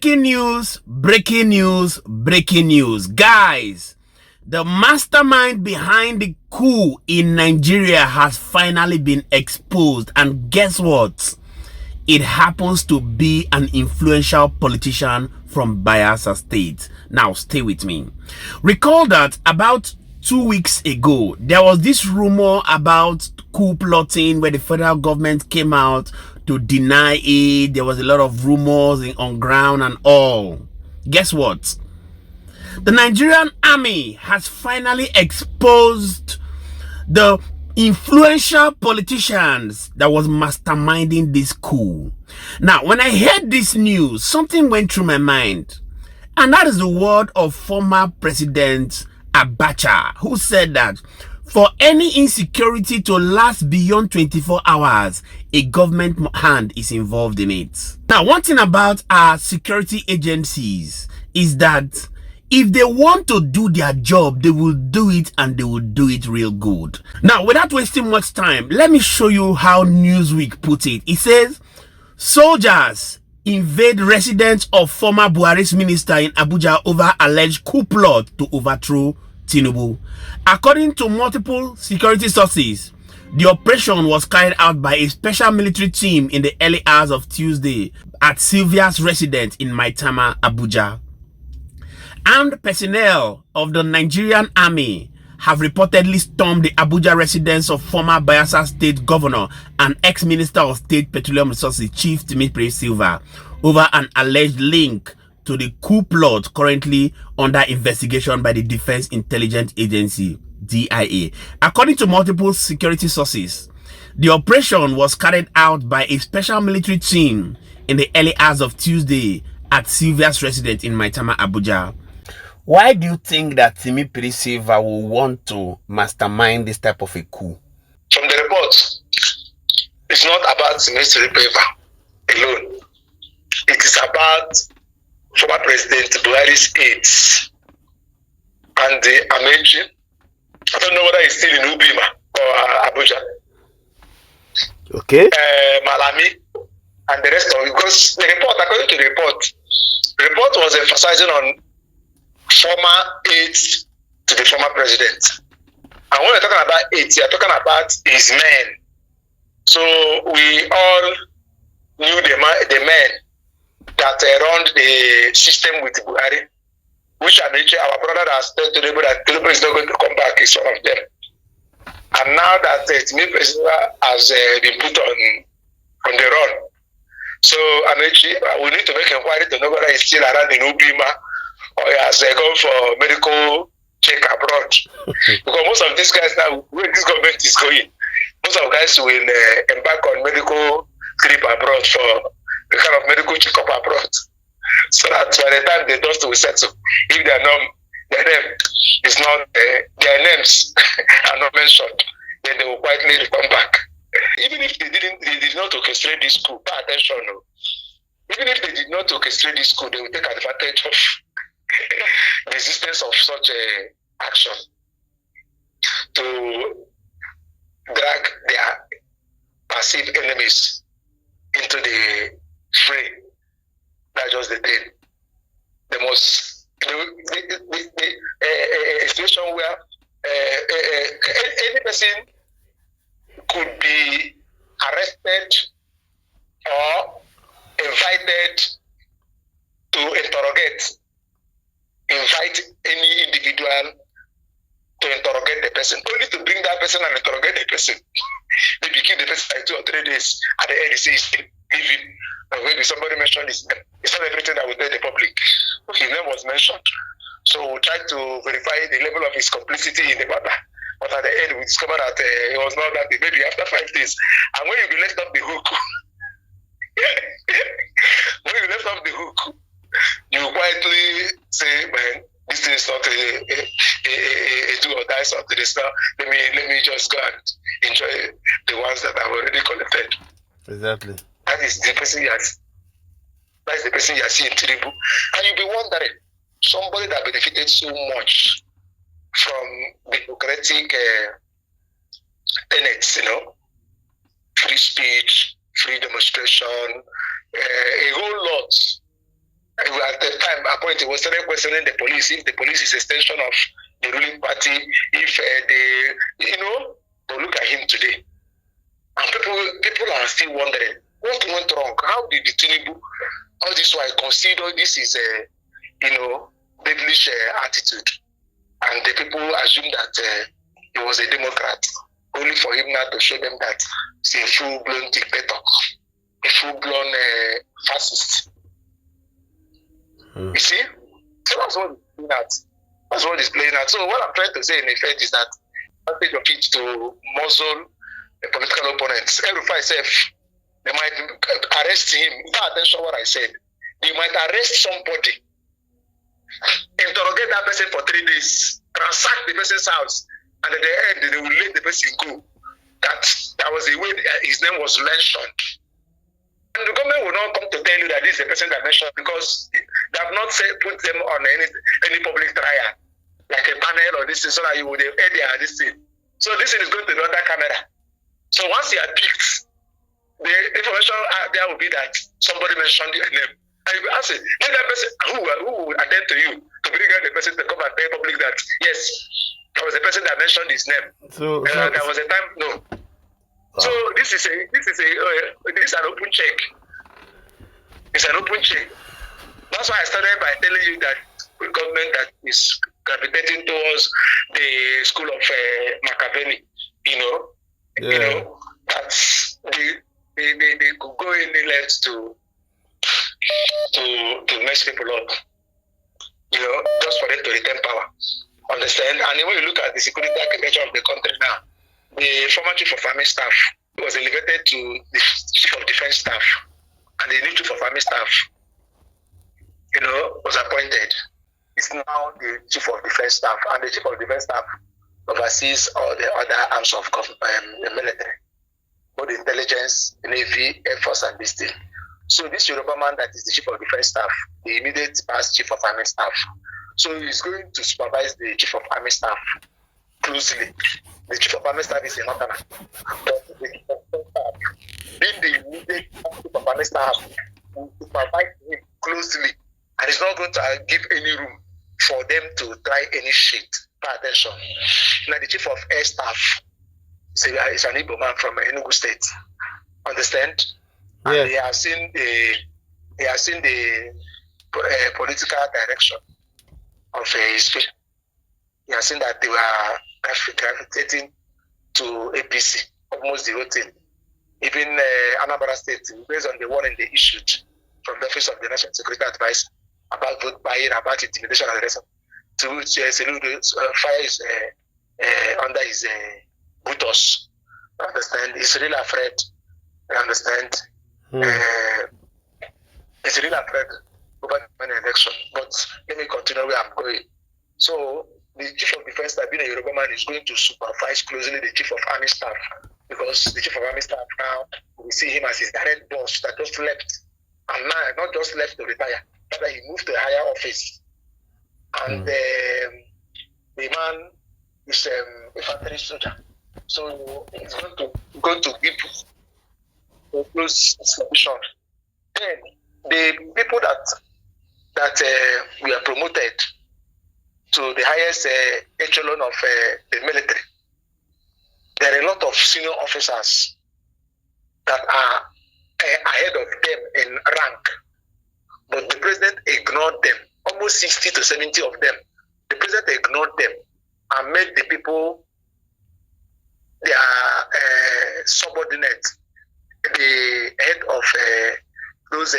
Breaking news, breaking news, breaking news. Guys, the mastermind behind the coup in Nigeria has finally been exposed. And guess what? It happens to be an influential politician from Bayelsa State. Now, stay with me. Recall that about 2 weeks ago, there was this rumor about coup plotting where the federal government came out to deny it. There was a lot of rumors on ground and all. Guess what? The Nigerian army has finally exposed the influential politicians that was masterminding this coup. Now, when I heard this news, something went through my mind. And that is the word of former President Abacha, who said that for any insecurity to last beyond 24 hours, a government hand is involved in it. Now, one thing about our security agencies is that if they want to do their job, they will do it, and they will do it real good. Now, without wasting much time, let me show you how Newsweek put it. It says, soldiers invade residence of former Buhari's minister in Abuja over alleged coup plot to overthrow Tinubu. According to multiple security sources, the operation was carried out by a special military team in the early hours of Tuesday at Sylva's residence in Maitama, Abuja. Armed personnel of the Nigerian army have reportedly stormed the Abuja residence of former Bayelsa State Governor and ex-Minister of State Petroleum Resources Chief Timipre Sylva over an alleged link to the coup plot currently under investigation by the Defense Intelligence Agency, DIA. According to multiple security sources, the operation was carried out by a special military team in the early hours of Tuesday at Sylvia's residence in Maitama, Abuja. Why do you think that Timipre Sylva will want to mastermind this type of a coup? From the report, it's not about Timipre alone. It is about former President Buhari's aides and the Amiechi. I don't know whether it's still in Ubima or Abuja. Okay. Malami and the rest of it. Because the report, according to the report was emphasizing on former aides to the former president. And when we're talking about aides, we're talking about his men. So we all knew the men that run the system with Buhari, which Amiechi, our brother, has told Tinubu that Tinubu is not going to come back, is one of them. And now that Timipre has been put on the run, so Amiechi, we need to make inquiry to know whether he's still around in Ubima or he has gone for medical check abroad. Because most of these guys now, where this government is going, most of the guys will embark on medical trip abroad for the kind of medical checkup abroad. So that by the time the dust will settle, if their name is not, their names are not mentioned, then they will quietly come back. Even if they did not orchestrate this coup, pay attention. No. Even if they did not orchestrate this coup, they will take advantage of the existence of such a action to drag their perceived enemies into the fray. That's just the thing. The most a situation where any person could be arrested or invited to invite any individual to interrogate the person, only to bring that person and interrogate the person. Maybe keep the person like 2 or 3 days. At the end, he says, leave it. Maybe somebody mentioned his name. It's not everything that will tell the public. His name was mentioned. So we'll try to verify the level of his complicity in the matter. But at the end, we discovered that it was not that day, maybe after 5 days. And when you be left off the hook, you quietly say, man, this thing is not a do or die something. It's not, let me just go and enjoy the ones that I've already collected. Exactly. That is the person you are. That's the person you are seeing Tinubu. And you'll be wondering, somebody that benefited so much from democratic tenets, free speech, free demonstration, a whole lot. And we point, he was started questioning the police, if the police is extension of the ruling party, if but look at him today. And people are still wondering, what went wrong? How did the Tinubu, all this why consider this is a, devilish attitude. And the people assume that he was a Democrat, only for him now to show them that he's a full-blown dictator, a full-blown fascist. You see? So that's what he's playing at. That's what he's playing at. So what I'm trying to say in effect is that advantage of it to muzzle the political opponents. El-Rufai itself, they might arrest him. Pay attention to what I said. They might arrest somebody, interrogate that person for 3 days, ransack the person's house, and at the end they will let the person go. That was the way his name was mentioned. And the government will not come to tell you that this is the person that mentioned, because they have not put them on any public trial, like a panel or this thing, so that you would air this thing. So this thing is going to be under camera. So once you are picked, the information there will be that somebody mentioned your name. And you ask it, let that person who will attend to you to bring out the person to come and tell public that yes, there was a person that mentioned his name. So there was a time no. So this is an open check. It's an open check. That's why I started by telling you that the government that is gravitating towards the school of Machiavelli, that they could go any lengths to mess people up, just for them to retain power. Understand? And when you look at the security architecture of the country now, the former chief of army staff was elevated to the chief of defense staff, and the new chief of army staff, was appointed. It's now the chief of defense staff, and the chief of defense staff oversees all the other arms of the military, both the intelligence, navy, air force, and this thing. So this Yoruba man that is the chief of defense staff, the immediate past chief of army staff, so he's going to supervise the chief of army staff closely. The chief of army staff is a northerner, but the chief of defense staff, being the immediate chief of army staff, will supervise him closely, and it's not going to give any room for them to try any shit. Pay attention. Now the chief of air staff is an Igbo man from Enugu State. Understand? And yes. He has seen the political direction of his people. He has seen that they were gravitating to APC, almost the voting. Even Anambra State, based on the warning they issued from the Office of the National Security Advice about vote buying, about intimidation and the rest of it, to which fire is under his boots. Understand? He's really afraid. Understand? He's really afraid over the election. But let me continue where I'm going. So the chief of defense staff, being a Yoruba man, is going to supervise closely the chief of army staff, because the chief of army staff now, we see him as his direct boss that just left, and now not just left to retire, but he moved to a higher office. And the man is a infantry soldier, so he's going to give a close supervision. Then the people that we are promoted to the highest echelon of the military, there are a lot of senior officers that are ahead of them in rank, but the president ignored them. Almost 60 to 70 of them. The president ignored them and made the people their subordinate, the head of those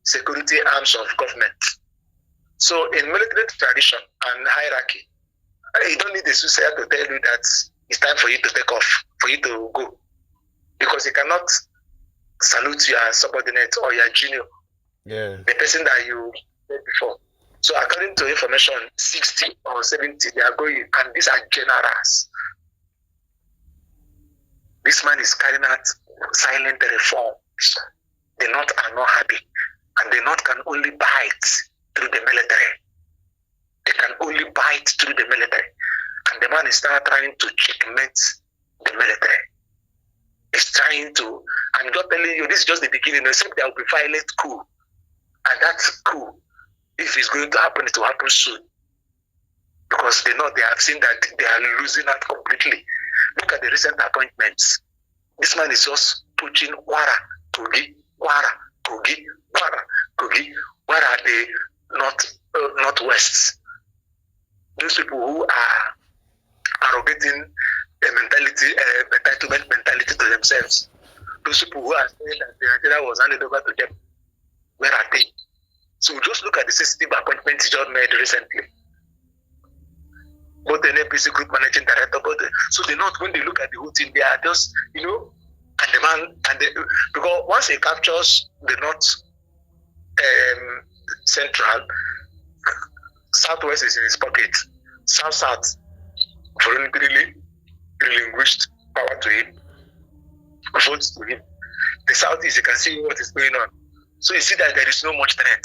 security arms of government. So in military tradition and hierarchy, you don't need the soothsayer to tell you that it's time for you to take off, for you to go, because you cannot salute your subordinate or your junior, the person that you met before. So according to information, 60 or 70, they are going, and these are generals. This man is carrying out silent reforms. The North are not happy, and the North can only bite through the military. They can only bite through the military. And the man is now trying to checkmate the military. He's trying to, I'm just telling you, this is just the beginning. Except there will be violent coup. And that coup if it's going to happen, it will happen soon. Because they know, they have seen that they are losing out completely. Look at the recent appointments. This man is just pushing Wara, Kogi, Wara, Kogi, Wara, Kogi. Where are the northwest? Those people who are arrogating a mentality, entitlement mentality to themselves. Those people who are saying that Nigeria was handed over to them. Where are they? So just look at the sensitive appointments he just made recently. Both the NPC group managing director, so the North, when they look at the whole thing, they are just, and the man, because once he captures the North Central, Southwest is in his pocket. South voluntarily relinquished power to him, votes to him. The Southeast, you can see what is going on. So you see that there is no much threat.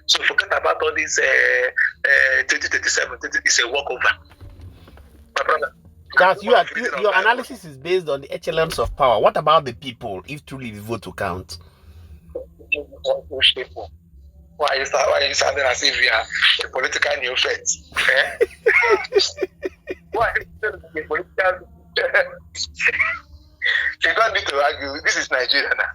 So forget about all this 2037. It's a walkover. My brother. That your analysis is based on the echelons of power. What about the people, if truly the vote to count? Why are you sounding as if you are a political neophyte? Why are you a political? You don't need to argue. This is Nigeria now.